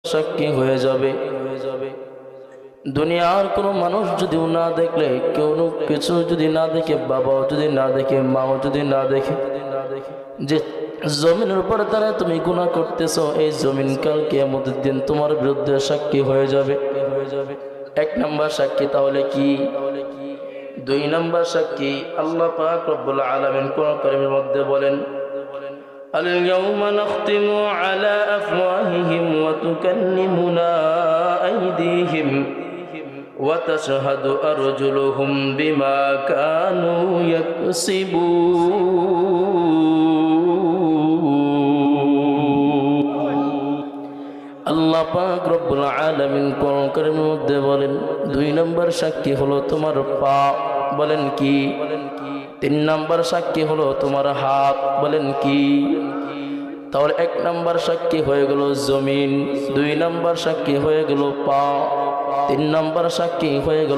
সাক্ষী হয়ে যাবে। দুনিয়ার কোনো মানুষ যদি না দেখলে, কোনো কিছু যদি না দেখে, বাবাও যদি না দেখে, মাও যদি না দেখে, যে জমিনের উপর দ্বারা তুমি গুনাহ করতেছো, এই জমিন কাল কিয়ামতের দিন তোমার বিরুদ্ধে সাক্ষী হয়ে যাবে। এক নাম্বার সাক্ষী তাহলে কি? দুই নাম্বার সাক্ষী আল্লাহ পাক রব্বুল আলামিন কোরআন কারীমের মধ্যে বলেন, اليوم نختم على أفواههم وتكلمنا أيديهم وتشهد أرجلهم بما كانوا يكسبون। আল্লাহ পাক রব্বুল আলামিন কোরআন কারীমের মধ্যে বলেন, দুই নম্বর সাক্ষী হলো তোমার পা, বলেন কি? তিন নম্বর সাক্ষী হলো তোমার হাত, বলেন কি? তাহলে এক নম্বর সাক্ষী হয়ে গেল জমিন, দুই নম্বর সাক্ষী হয়ে গেল পা, তিন নম্বর সাক্ষী হয়ে গেল